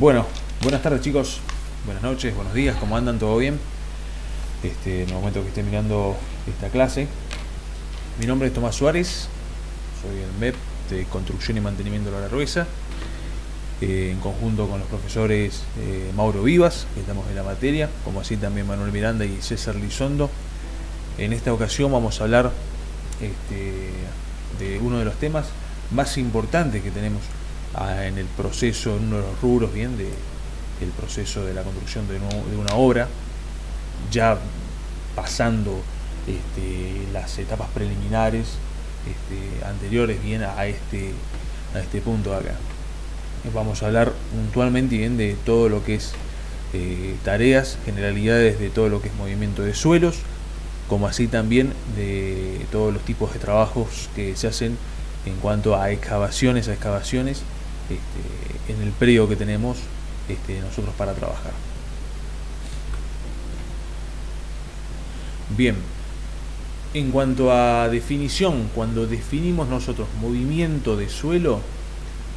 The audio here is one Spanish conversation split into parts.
Bueno, buenas tardes chicos, buenas noches, buenos días, ¿cómo andan? ¿Todo bien? En el momento que esté mirando esta clase, mi nombre es Tomás Suárez, soy el MEP de Construcción y Mantenimiento de la Gruesa, en conjunto con los profesores Mauro Vivas, que estamos en la materia, como así también Manuel Miranda y César Lizondo. En esta ocasión vamos a hablar de uno de los temas más importantes que tenemos en el proceso, en uno de los rubros bien del proceso de la construcción de una obra, ya pasando las etapas preliminares anteriores bien a este punto de acá. Vamos a hablar puntualmente bien de todo lo que es tareas, generalidades de todo lo que es movimiento de suelos, como así también de todos los tipos de trabajos que se hacen en cuanto a excavaciones en el predio que tenemos nosotros para trabajar. Bien, en cuanto a definición, cuando definimos nosotros movimiento de suelo,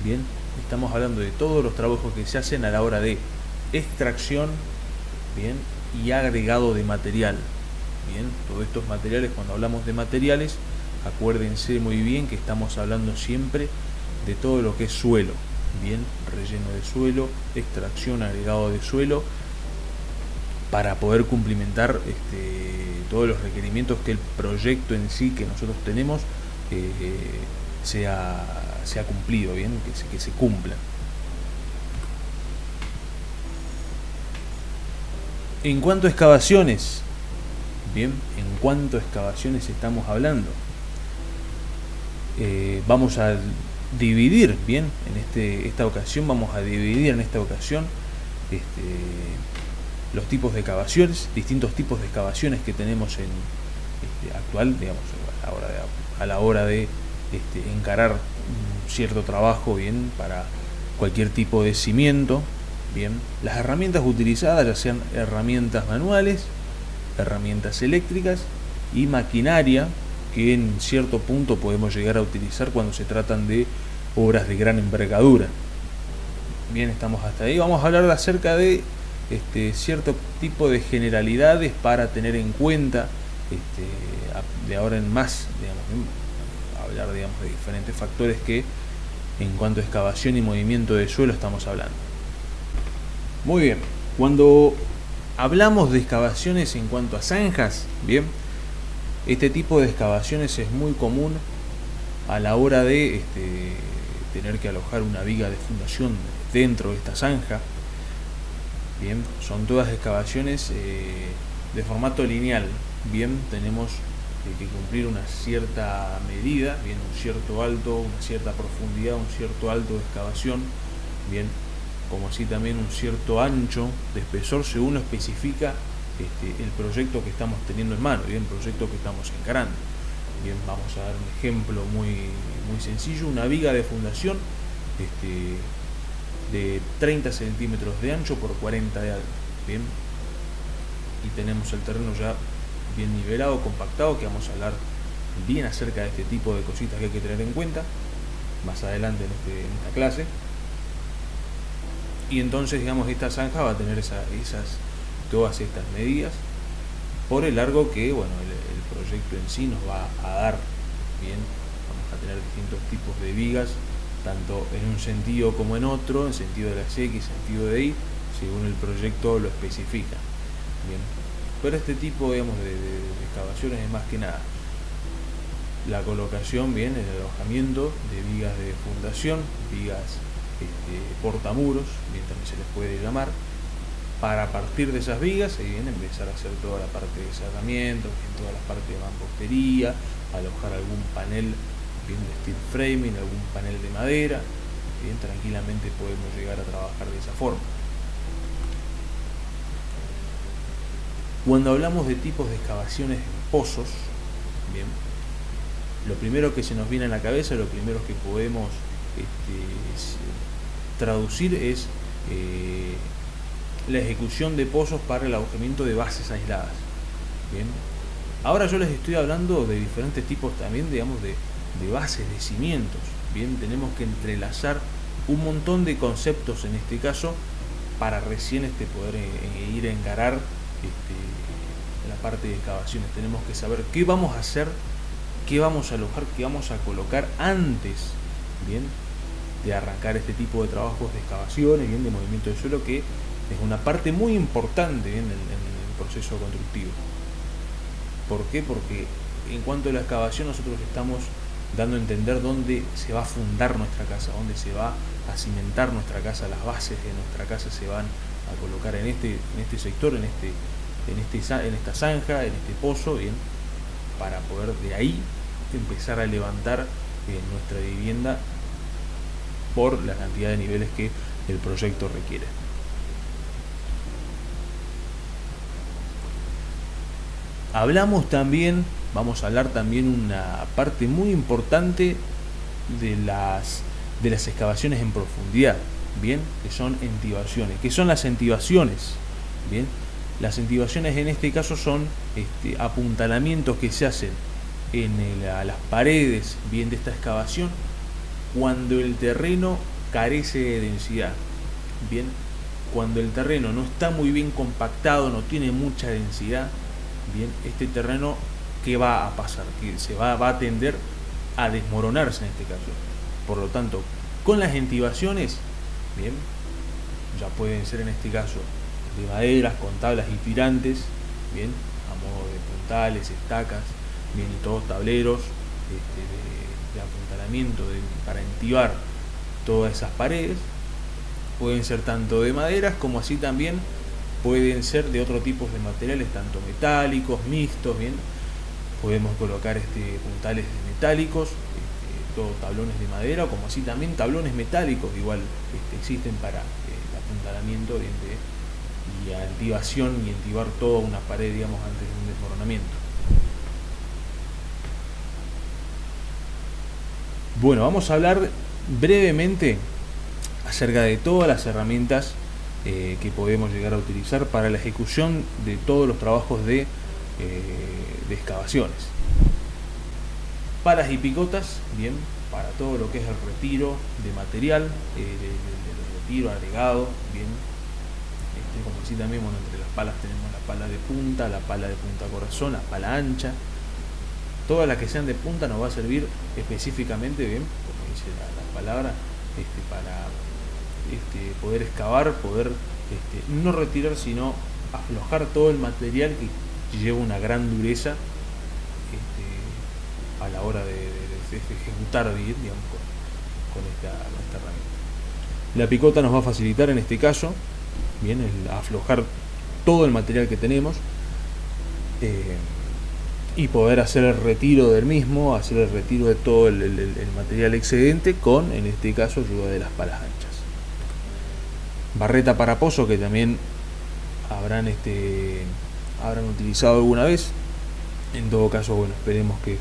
bien, estamos hablando de todos los trabajos que se hacen a la hora de extracción, bien, y agregado de material. Bien, todos estos materiales, cuando hablamos de materiales, acuérdense muy bien que estamos hablando siempre de todo lo que es suelo, bien, relleno de suelo, extracción, agregado de suelo, para poder cumplimentar todos los requerimientos que el proyecto en sí que nosotros tenemos sea cumplido, bien, que se cumpla. En cuanto a excavaciones, bien, en cuanto a excavaciones estamos hablando, vamos a dividir, bien, esta ocasión vamos a dividir los tipos de excavaciones, distintos tipos de excavaciones que tenemos en actual, digamos, a la hora de encarar un cierto trabajo, bien, para cualquier tipo de cimiento, bien. Las herramientas utilizadas, ya sean herramientas manuales, herramientas eléctricas y maquinaria que en cierto punto podemos llegar a utilizar cuando se tratan de obras de gran envergadura. Bien, estamos hasta ahí. Vamos a hablar acerca de cierto tipo de generalidades para tener en cuenta de ahora en más, digamos, hablar, digamos, de diferentes factores que en cuanto a excavación y movimiento de suelo estamos hablando. Muy bien, cuando hablamos de excavaciones en cuanto a zanjas, bien, este tipo de excavaciones es muy común a la hora de tener que alojar una viga de fundación dentro de esta zanja. Bien, son todas excavaciones de formato lineal. Bien, tenemos que cumplir una cierta medida, bien, un cierto alto, una cierta profundidad, un cierto alto de excavación, bien, como así también un cierto ancho de espesor según lo especifica el proyecto que estamos teniendo en mano, bien, el proyecto que estamos encarando. Bien, vamos a dar un ejemplo muy sencillo: una viga de fundación de 30 centímetros de ancho por 40 de alto, bien, y tenemos el terreno ya bien nivelado, compactado, que vamos a hablar bien acerca de este tipo de cositas que hay que tener en cuenta más adelante en esta clase. Y entonces, digamos, esta zanja va a tener todas estas medidas por el largo que, bueno, el proyecto en sí nos va a dar. Bien, vamos a tener distintos tipos de vigas, tanto en un sentido como en otro, en sentido de la X, sentido de Y, según el proyecto lo especifica. Bien, pero este tipo, digamos, de excavaciones es más que nada la colocación, bien, el alojamiento de vigas de fundación, vigas portamuros, bien, también se les puede llamar, para partir de esas vigas y bien empezar a hacer toda la parte de cerramiento, toda la parte de mampostería, alojar algún panel bien de steel framing, algún panel de madera, bien, tranquilamente podemos llegar a trabajar de esa forma. Cuando hablamos de tipos de excavaciones en pozos, bien, lo primero que se nos viene a la cabeza, lo primero que podemos traducir es la ejecución de pozos para el alojamiento de bases aisladas. Bien, ahora yo les estoy hablando de diferentes tipos también, digamos, de bases de cimientos. Bien, tenemos que entrelazar un montón de conceptos en este caso para recién poder ir a encarar la parte de excavaciones. Tenemos que saber qué vamos a hacer, qué vamos a alojar, qué vamos a colocar antes, bien, de arrancar este tipo de trabajos de excavaciones, bien, de movimiento de suelo, que es una parte muy importante, bien, en el proceso constructivo. ¿Por qué? Porque en cuanto a la excavación nosotros estamos dando a entender dónde se va a fundar nuestra casa, dónde se va a cimentar nuestra casa, las bases de nuestra casa se van a colocar en este sector, en esta zanja, en este pozo, bien, para poder de ahí empezar a levantar nuestra vivienda por la cantidad de niveles que el proyecto requiere. Vamos a hablar también una parte muy importante de las excavaciones en profundidad, bien, que son entibaciones. ¿Qué son las entibaciones? Bien, las entibaciones en este caso son apuntalamientos que se hacen a las paredes, bien, de esta excavación cuando el terreno carece de densidad, bien, cuando el terreno no está muy bien compactado, no tiene mucha densidad, bien, este terreno, ¿qué va a pasar? Que se va a tender a desmoronarse en este caso. Por lo tanto, con las entibaciones, bien, ya pueden ser en este caso de maderas, con tablas y tirantes, bien, a modo de puntales, estacas, bien, y todos tableros de apuntalamiento para entibar todas esas paredes. Pueden ser tanto de maderas como así también pueden ser de otro tipo de materiales, tanto metálicos, mixtos, bien. Podemos colocar puntales metálicos, todos tablones de madera, como así también tablones metálicos, igual existen para el apuntalamiento, bien, y entibación y entibar toda una pared, digamos, antes de un desmoronamiento. Bueno, vamos a hablar brevemente acerca de todas las herramientas que podemos llegar a utilizar para la ejecución de todos los trabajos de excavaciones. Palas y picotas, bien, para todo lo que es el retiro de material, del retiro agregado, bien, como así también, bueno, entre las palas tenemos la pala de punta corazón, la pala ancha. Todas las que sean de punta nos va a servir específicamente, bien, como dice la palabra, para poder excavar, poder no retirar, sino aflojar todo el material que lleva una gran dureza a la hora de ejecutar bien, digamos, con esta herramienta. La picota nos va a facilitar en este caso, bien, el aflojar todo el material que tenemos y poder hacer el retiro del mismo, hacer el retiro de todo el material excedente con, en este caso, ayuda de las palas anchas. Barreta para pozo, que también habrán utilizado alguna vez. En todo caso, bueno, esperemos que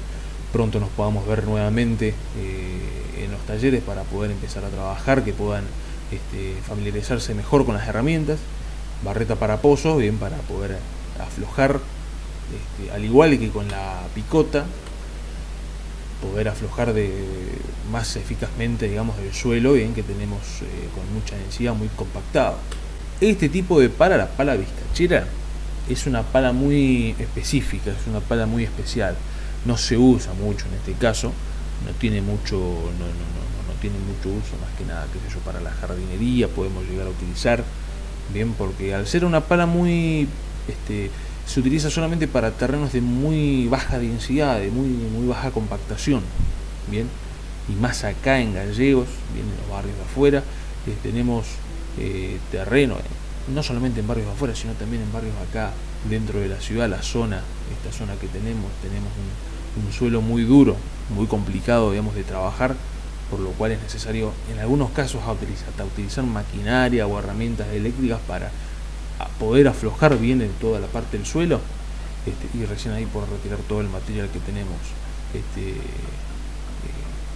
pronto nos podamos ver nuevamente en los talleres para poder empezar a trabajar, que puedan familiarizarse mejor con las herramientas. Barreta para pozo, bien, para poder aflojar, al igual que con la picota, poder aflojar más eficazmente, digamos, el suelo, bien, que tenemos con mucha densidad, muy compactado. Este tipo de pala, la pala vizcachera, es una pala muy específica, es una pala muy especial. No se usa mucho en este caso, no tiene mucho uso, más que nada, qué sé yo, para la jardinería podemos llegar a utilizar, bien, porque al ser una pala muy se utiliza solamente para terrenos de muy baja densidad, de muy baja compactación, bien, y más acá en Gallegos, bien, en los barrios de afuera, tenemos terreno, no solamente en barrios de afuera, sino también en barrios acá dentro de la ciudad, esta zona que tenemos un suelo muy duro, muy complicado, digamos, de trabajar, por lo cual es necesario en algunos casos hasta utilizar maquinaria o herramientas eléctricas para poder aflojar bien en toda la parte del suelo, y recién ahí por retirar todo el material que tenemos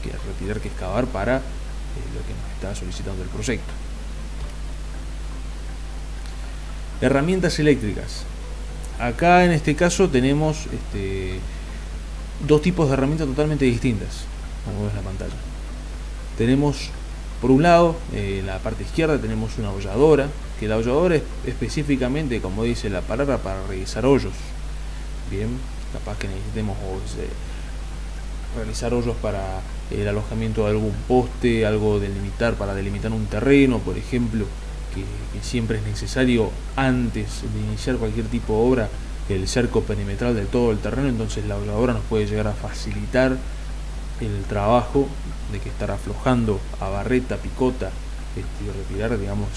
que retirar, que excavar para lo que nos está solicitando el proyecto. Herramientas eléctricas. Acá en este caso tenemos dos tipos de herramientas totalmente distintas, como ves en la pantalla. Tenemos Por un lado, en la parte izquierda tenemos una holladora, que la holladora es específicamente, como dice la palabra, para realizar hoyos. Bien, capaz que necesitemos realizar hoyos para el alojamiento de algún poste, algo para delimitar un terreno, por ejemplo, que siempre es necesario antes de iniciar cualquier tipo de obra el cerco perimetral de todo el terreno. Entonces la holladora nos puede llegar a facilitar el trabajo de que estar aflojando a barreta, picota, y retirar, digamos,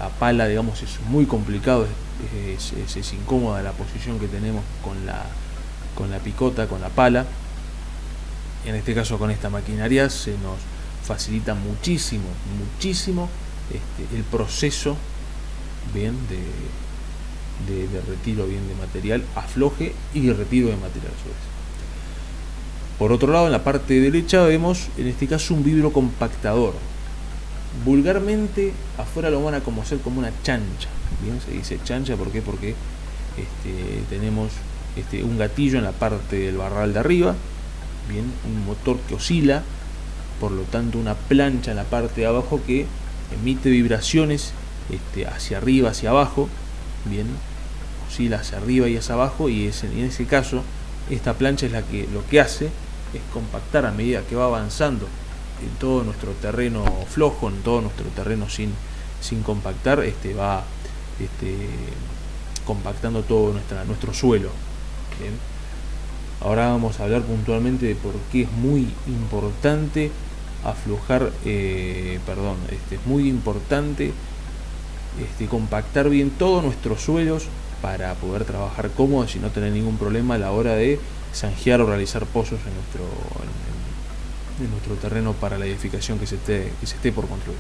a pala, digamos, es muy complicado, es incómoda la posición que tenemos con la picota, con la pala. En este caso, con esta maquinaria se nos facilita muchísimo el proceso bien de retiro bien de material, afloje y retiro de material a su vez. Por otro lado, en la parte derecha vemos en este caso un vibrocompactador. Vulgarmente afuera lo van a conocer como una chancha. Bien, se dice chancha, ¿por qué? Porque tenemos un gatillo en la parte del barral de arriba, bien, un motor que oscila, por lo tanto una plancha en la parte de abajo que emite vibraciones hacia arriba, hacia abajo, bien, oscila hacia arriba y hacia abajo, y en ese caso esta plancha es lo que hace es compactar a medida que va avanzando en todo nuestro terreno flojo, en todo nuestro terreno sin compactar, va compactando todo nuestro suelo. Bien. Ahora vamos a hablar puntualmente de por qué es muy importante aflojar, es muy importante compactar bien todos nuestros suelos para poder trabajar cómodos y no tener ningún problema a la hora de zanjear o realizar pozos en nuestro terreno para la edificación que se esté por construir.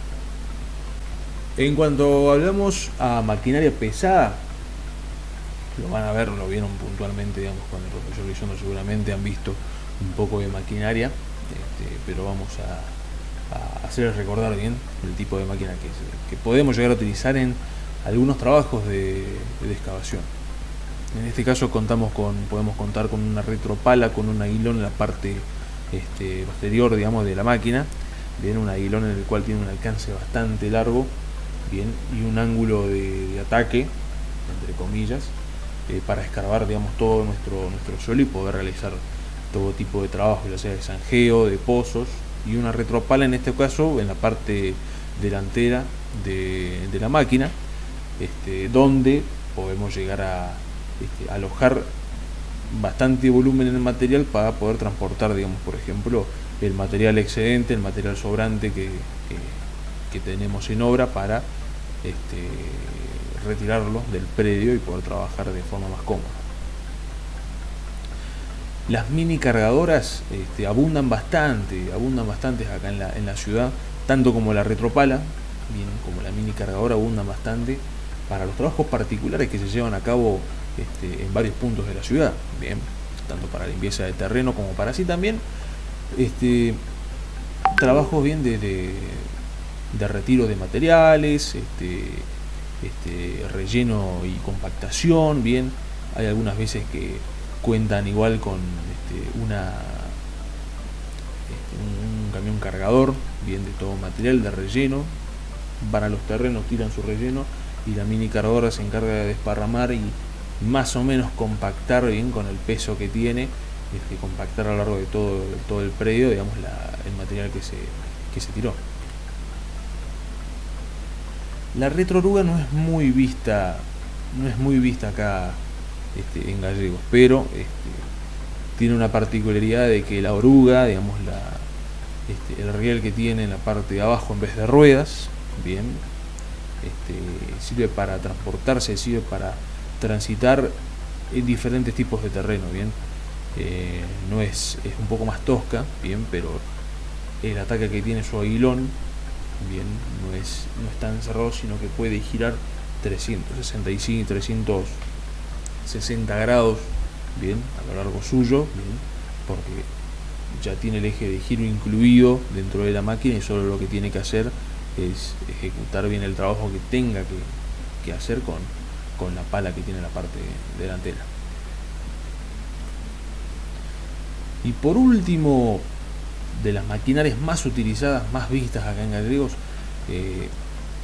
En cuanto hablamos a maquinaria pesada, lo vieron puntualmente, digamos, con el profesor Guillondo seguramente han visto un poco de maquinaria, pero vamos a hacerles recordar bien el tipo de máquina que podemos llegar a utilizar en algunos trabajos de excavación. En este caso podemos contar con una retropala, con un aguilón en la parte posterior, digamos, de la máquina, bien, un aguilón en el cual tiene un alcance bastante largo, bien, y un ángulo de ataque, entre comillas, para escarbar, digamos, todo nuestro suelo y poder realizar todo tipo de trabajo, ya sea de zanjeo, de pozos, y una retropala en este caso en la parte delantera de la máquina, donde podemos llegar a alojar bastante volumen en el material para poder transportar, digamos, por ejemplo, el material excedente, el material sobrante que tenemos en obra para retirarlo del predio y poder trabajar de forma más cómoda. Las mini cargadoras abundan bastante acá en la ciudad, tanto como la retropala, bien, como la mini cargadora abundan bastante para los trabajos particulares que se llevan a cabo en varios puntos de la ciudad, bien, tanto para limpieza de terreno como para así también trabajos bien de retiro de materiales, relleno y compactación. Bien, hay algunas veces que cuentan igual con un camión cargador, bien, de todo material de relleno, van a los terrenos, tiran su relleno y la mini cargadora se encarga de desparramar y más o menos compactar bien con el peso que tiene, compactar a lo largo de todo el predio, digamos, el material que se tiró. La retrooruga no es muy vista acá en Gallegos, pero tiene una particularidad de que la oruga, digamos, el riel que tiene en la parte de abajo en vez de ruedas, bien, sirve para transportarse, sirve para transitar en diferentes tipos de terreno, bien. No es un poco más tosca, bien, pero el ataque que tiene su aguilón, bien, no es tan cerrado, sino que puede girar 360 grados, bien, a lo largo suyo, bien, porque ya tiene el eje de giro incluido dentro de la máquina y solo lo que tiene que hacer es ejecutar bien el trabajo que tenga que hacer con la pala que tiene en la parte delantera. Y por último, de las maquinarias más utilizadas, más vistas acá en Gallegos,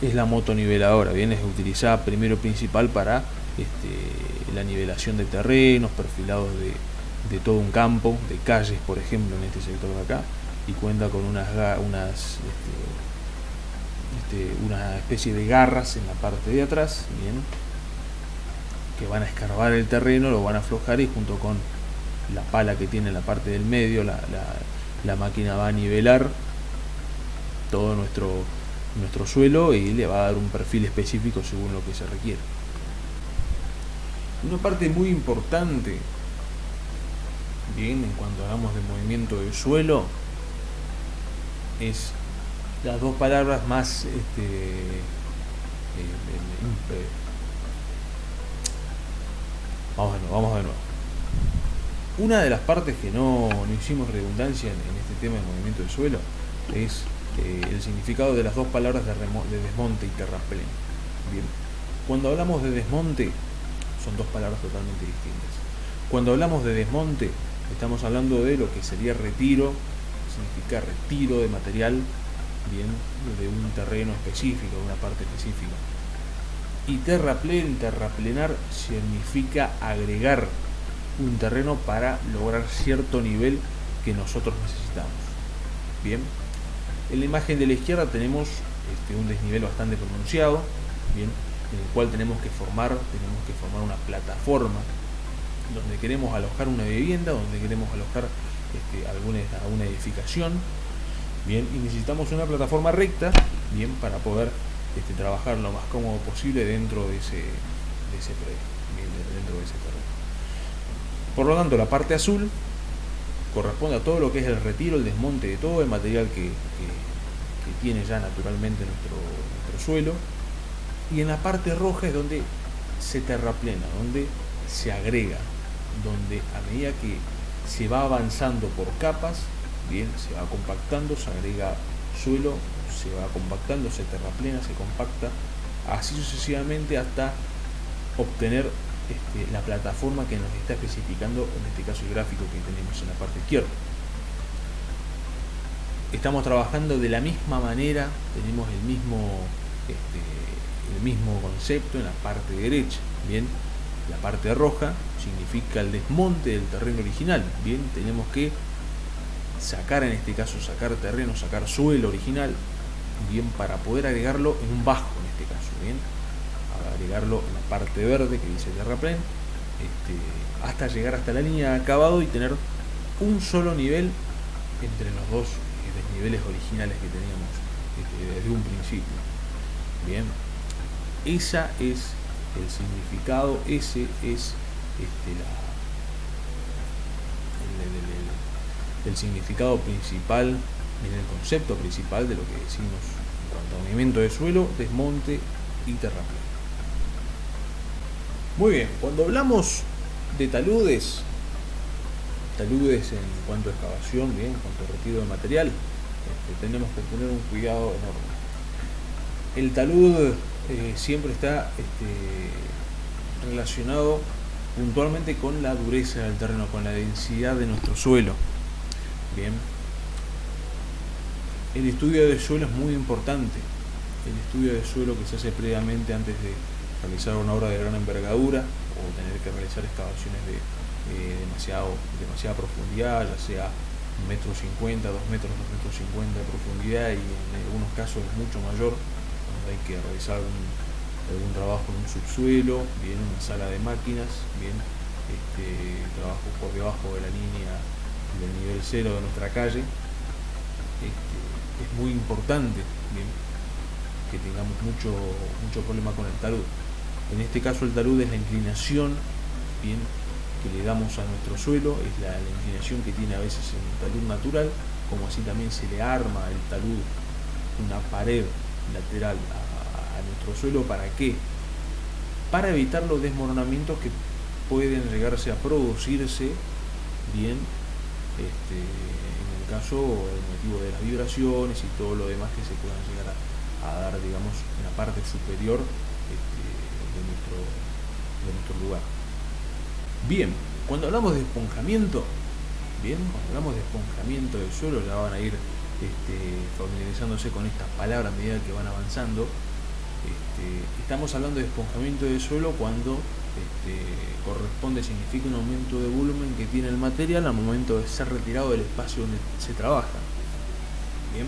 es la motoniveladora. Bien, es utilizada primero principal para la nivelación de terrenos, perfilados de todo un campo, de calles, por ejemplo, en este sector de acá, y cuenta con una especie de garras en la parte de atrás, bien, que van a escarbar el terreno, lo van a aflojar, y junto con la pala que tiene en la parte del medio, la máquina va a nivelar todo nuestro suelo y le va a dar un perfil específico según lo que se requiere. Una parte muy importante, bien, en cuanto hablamos de movimiento del suelo, es las dos palabras más vamos de nuevo. Una de las partes que no hicimos redundancia en este tema de movimiento del suelo es el significado de las dos palabras de desmonte y terraplén. Bien, cuando hablamos de desmonte, son dos palabras totalmente distintas. Cuando hablamos de desmonte, estamos hablando de lo que sería retiro, significa retiro de material, bien, de un terreno específico, de una parte específica. Y terraplenar significa agregar un terreno para lograr cierto nivel que nosotros necesitamos. Bien, en la imagen de la izquierda tenemos un desnivel bastante pronunciado, bien, en el cual tenemos que formar una plataforma donde queremos alojar una vivienda, donde queremos alojar alguna edificación, bien, y necesitamos una plataforma recta, bien, para poder trabajar lo más cómodo posible dentro de ese predio, bien, dentro de ese terreno. Por lo tanto, la parte azul corresponde a todo lo que es el retiro, el desmonte de todo el material que tiene ya naturalmente nuestro suelo, y en la parte roja es donde se terraplena, donde se agrega, donde a medida que se va avanzando por capas, bien, se va compactando, se agrega suelo, se va compactando, se terraplena, se compacta, así sucesivamente hasta obtener la plataforma que nos está especificando, en este caso el gráfico que tenemos en la parte izquierda. Estamos trabajando de la misma manera, tenemos el mismo concepto en la parte derecha. Bien, la parte roja significa el desmonte del terreno original. Bien, tenemos que sacar, en este caso, sacar terreno, sacar suelo original, bien, para poder agregarlo en un bajo, en este caso, bien, agregarlo en la parte verde que dice terraplén, hasta llegar hasta la línea de acabado y tener un solo nivel entre los dos desniveles originales que teníamos desde un principio. Bien, esa es el significado, ese es el significado principal, el concepto principal de lo que decimos en cuanto a movimiento de suelo, desmonte y terraplén. Muy bien, cuando hablamos de taludes en cuanto a excavación, bien, en cuanto a retiro de material, tenemos que tener un cuidado enorme. El talud siempre está relacionado puntualmente con la dureza del terreno, con la densidad de nuestro suelo. Bien, el estudio de suelo es muy importante. El estudio de suelo que se hace previamente antes de realizar una obra de gran envergadura o tener que realizar excavaciones de demasiada profundidad, ya sea 1,50 m, 2 metros, 2,50 m de profundidad, y en algunos casos es mucho mayor, cuando hay que realizar algún trabajo en un subsuelo, bien, una sala de máquinas, bien, trabajo por debajo de la línea del nivel cero de nuestra calle. Es muy importante, bien, que tengamos mucho problema con el talud. En este caso el talud es la inclinación, bien, que le damos a nuestro suelo, es la inclinación que tiene a veces en el talud natural, como así también se le arma el talud, una pared lateral a nuestro suelo. ¿Para qué? Para evitar los desmoronamientos que pueden llegarse a producirse, bien, en el caso del motivo de las vibraciones y todo lo demás que se puedan llegar a dar, digamos, en la parte superior de nuestro lugar. Bien, cuando hablamos de esponjamiento, Bien, cuando hablamos de esponjamiento del suelo, ya van a ir familiarizándose con estas palabras a medida que van avanzando. Estamos hablando de esponjamiento del suelo cuando significa un aumento de volumen que tiene el material al momento de ser retirado del espacio donde se trabaja. Bien,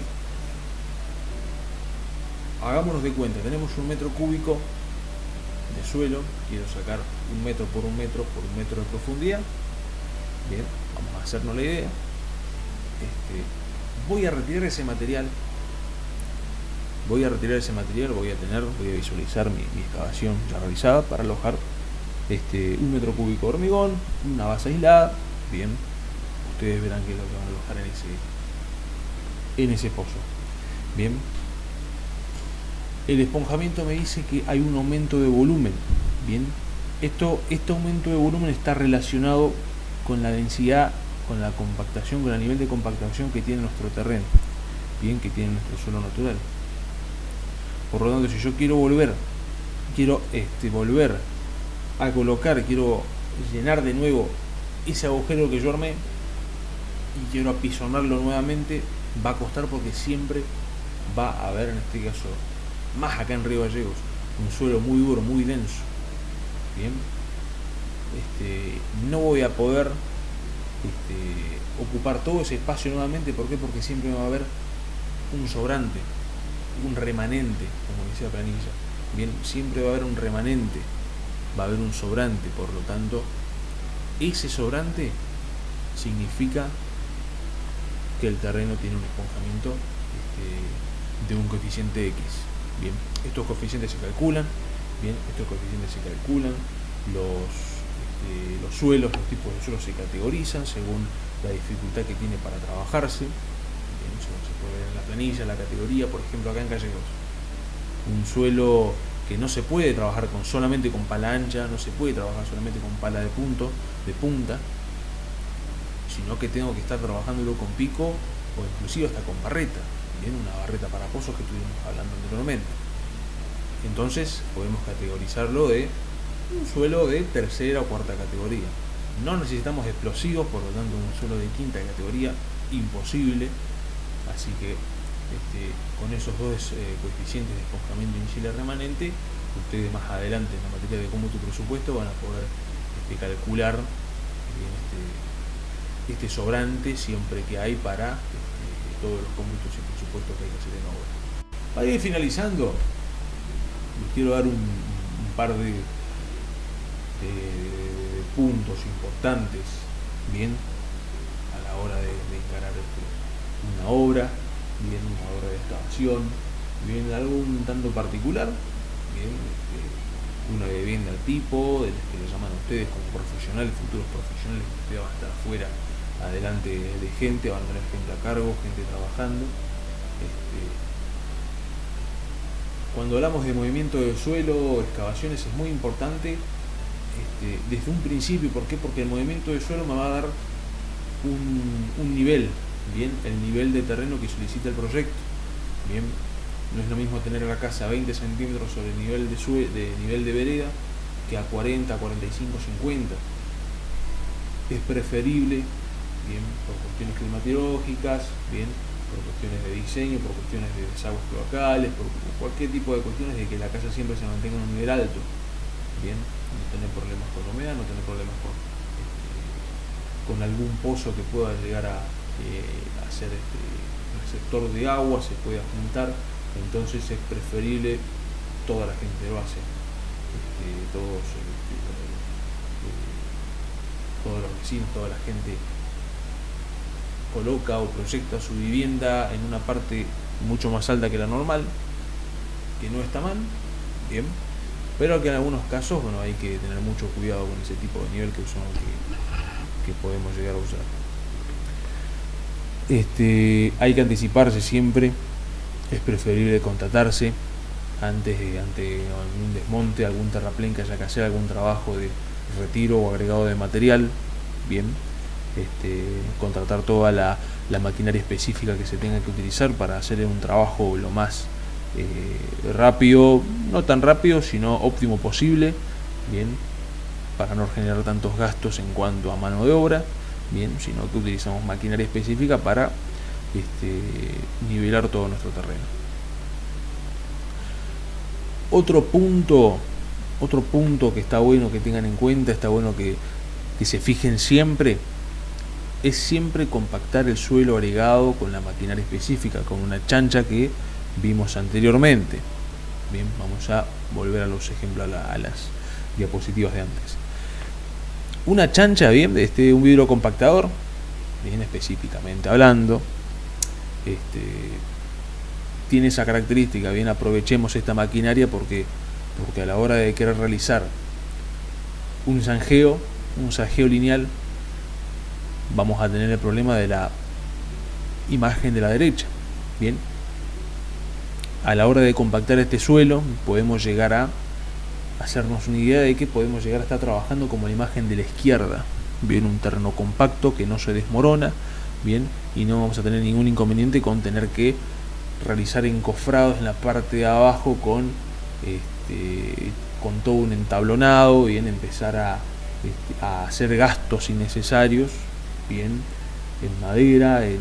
hagámonos de cuenta, tenemos 1 metro cúbico de suelo, quiero sacar 1 metro por 1 metro por 1 metro de profundidad. Bien, vamos a hacernos la idea. Voy a retirar ese material, voy a visualizar mi excavación ya realizada para alojar 1 metro cúbico de hormigón, una base aislada. Bien, ustedes verán que es lo que van a alojar en ese pozo. Bien, el esponjamiento me dice que hay un aumento de volumen. Bien, este aumento de volumen está relacionado con la densidad, con la compactación, con el nivel de compactación que tiene nuestro terreno, bien, que tiene nuestro suelo natural. Por lo tanto, si yo quiero volver a colocar, quiero llenar de nuevo ese agujero que yo armé y quiero apisonarlo nuevamente, va a costar, porque siempre va a haber, en este caso, más acá en Río Gallegos, un suelo muy duro, muy denso. Bien, no voy a poder ocupar todo ese espacio nuevamente. ¿Por qué? Porque siempre va a haber un sobrante, un remanente, como decía Planilla. Bien, siempre va a haber un remanente, va a haber un sobrante. Por lo tanto, ese sobrante significa que el terreno tiene un esponjamiento de un coeficiente X. Bien, estos coeficientes se calculan. Los suelos, los tipos de suelos se categorizan según la dificultad que tiene para trabajarse. Bien, eso se puede ver en la planilla, la categoría. Por ejemplo, acá en Gallegos, un suelo que no se puede trabajar solamente con pala ancha, no se puede trabajar solamente con pala de punta, sino que tengo que estar trabajándolo con pico o inclusive hasta con barreta. Bien, una barreta para pozos que estuvimos hablando anteriormente. Entonces podemos categorizarlo de un suelo de tercera o cuarta categoría. No necesitamos explosivos, por lo tanto un suelo de quinta categoría imposible. Así que con esos dos coeficientes de esponjamiento inicial y remanente, ustedes más adelante en la materia de cómputo presupuesto van a poder calcular este sobrante siempre que hay para todos los cómputos y presupuestos que hay que hacer en obra. Para ir finalizando, les quiero dar un par de puntos importantes, bien, a la hora de encarar una obra, bien, una obra de excavación, bien, algo un tanto particular, bien, una vivienda al tipo, de las que le llaman a ustedes como profesionales, futuros profesionales, que ustedes van a estar afuera, adelante de gente, van a tener gente a cargo, gente trabajando. Cuando hablamos de movimiento del suelo, excavaciones, es muy importante desde un principio. ¿Por qué? Porque el movimiento del suelo me va a dar un nivel, bien, el nivel de terreno que solicita el proyecto. Bien, no es lo mismo tener la casa a 20 centímetros sobre el nivel de vereda que a 40, 45, 50. Es preferible, bien, por cuestiones climatológicas, bien, por cuestiones de diseño, por cuestiones de desagües cloacales, por cualquier tipo de cuestiones, de que la casa siempre se mantenga en un nivel alto. Bien, no tener problemas con la humedad, no tener problemas con algún pozo que pueda llegar a ser receptor de agua, se pueda juntar. Entonces es preferible, toda la gente lo hace, todos los vecinos, toda la gente coloca o proyecta su vivienda en una parte mucho más alta que la normal, que no está mal, bien, pero que en algunos casos, bueno, hay que tener mucho cuidado con ese tipo de nivel que usamos, que podemos llegar a usar. Hay que anticiparse siempre, es preferible contratarse ante algún desmonte, algún terraplén que haya que hacer, algún trabajo de retiro o agregado de material, bien, contratar toda la maquinaria específica que se tenga que utilizar para hacer un trabajo lo más rápido, no tan rápido, sino óptimo posible, bien, para no generar tantos gastos en cuanto a mano de obra, bien, sino que utilizamos maquinaria específica para nivelar todo nuestro terreno. Otro punto que está bueno que tengan en cuenta, está bueno que se fijen siempre, es siempre compactar el suelo agregado con la maquinaria específica, con una chancha que vimos anteriormente. Bien, vamos a volver a los ejemplos, a las diapositivas de antes. Una chancha, bien, un vidrio compactador, bien, específicamente hablando, tiene esa característica. Bien, aprovechemos esta maquinaria porque a la hora de querer realizar un zanjeo lineal, vamos a tener el problema de la imagen de la derecha. Bien, a la hora de compactar este suelo podemos llegar a hacernos una idea de que podemos llegar a estar trabajando como la imagen de la izquierda. Bien, un terreno compacto que no se desmorona, bien, y no vamos a tener ningún inconveniente con tener que realizar encofrados en la parte de abajo con todo un entablonado, bien, empezar a hacer gastos innecesarios, bien, en madera, en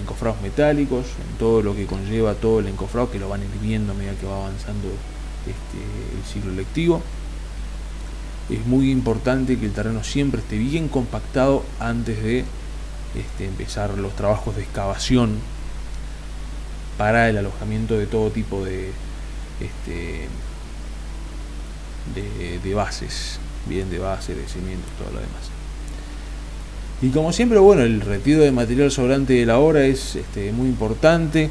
encofrados metálicos, en todo lo que conlleva todo el encofrado, que lo van a ir viendo a medida que va avanzando el ciclo lectivo. Es muy importante que el terreno siempre esté bien compactado antes de empezar los trabajos de excavación para el alojamiento de todo tipo de bases, bien, de base, de cimientos, todo lo demás. Y como siempre, bueno, el retiro de material sobrante de la obra es muy importante.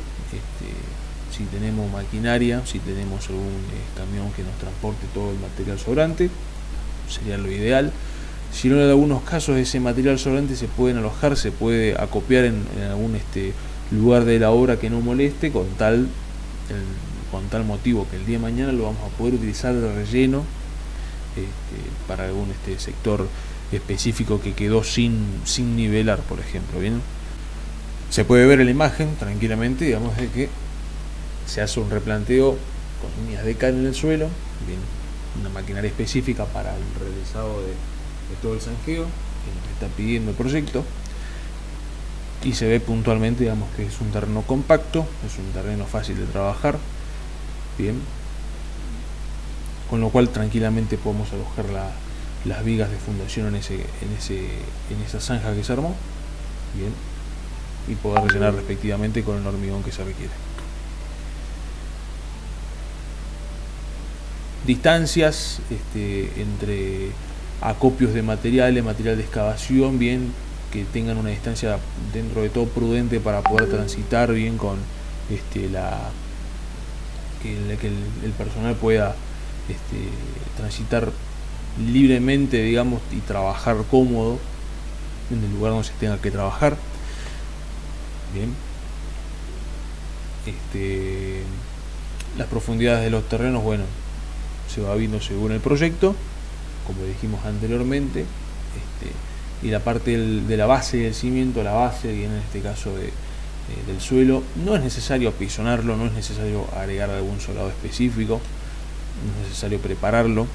Si tenemos maquinaria, si tenemos algún camión que nos transporte todo el material sobrante, sería lo ideal. Si no, en algunos casos ese material sobrante se puede alojar, se puede acopiar en algún lugar de la obra que no moleste, con tal motivo que el día de mañana lo vamos a poder utilizar de relleno para algún sector específico que quedó sin nivelar, por ejemplo. Bien, se puede ver en la imagen tranquilamente, digamos, de que se hace un replanteo con líneas de cal en el suelo, bien, una maquinaria específica para el realizado de todo el zanjeo que nos está pidiendo el proyecto, y se ve puntualmente, digamos, que es un terreno compacto, es un terreno fácil de trabajar, bien, con lo cual tranquilamente podemos alojar las vigas de fundación en esa zanja que se armó, bien, y poder rellenar respectivamente con el hormigón que se requiere. Distancias entre acopios de material de excavación, bien, que tengan una distancia dentro de todo prudente para poder transitar bien con que el personal pueda transitar libremente, digamos, y trabajar cómodo en el lugar donde se tenga que trabajar. Bien, las profundidades de los terrenos, bueno, se va viendo según el proyecto, como dijimos anteriormente, y la parte de la base del cimiento, la base, bien, en este caso del suelo, no es necesario apisonarlo, no es necesario agregar algún solado específico, no es necesario prepararlo.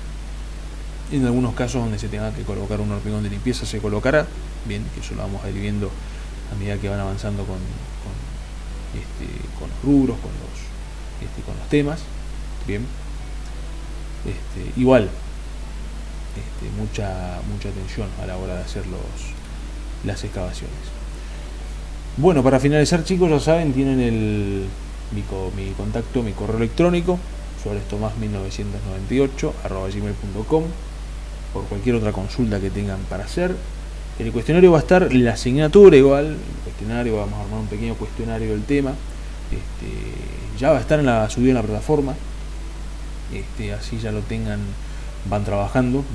En algunos casos donde se tenga que colocar un hormigón de limpieza se colocará, bien, que eso lo vamos a ir viendo a medida que van avanzando con los rubros, con los temas, bien. Igual, mucha atención a la hora de hacer las excavaciones. Bueno, para finalizar, chicos, ya saben, tienen mi contacto, mi correo electrónico, suareztomás1998@gmail.com, por cualquier otra consulta que tengan para hacer. En el cuestionario va a estar la asignatura, igual, el cuestionario, vamos a armar un pequeño cuestionario del tema, ya va a estar subido en la plataforma, así ya lo tengan, van trabajando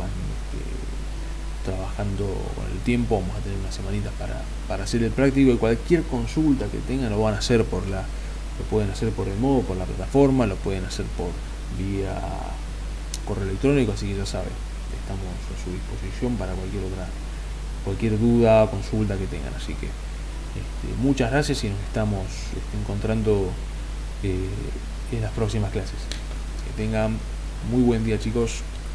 con el tiempo. Vamos a tener unas semanitas para hacer el práctico, y cualquier consulta que tengan lo van a hacer lo pueden hacer por el modo, por la plataforma, lo pueden hacer por vía correo electrónico, así que ya saben, estamos a su disposición para cualquier duda, consulta que tengan. Así que muchas gracias, y nos estamos encontrando en las próximas clases. Que tengan muy buen día, chicos.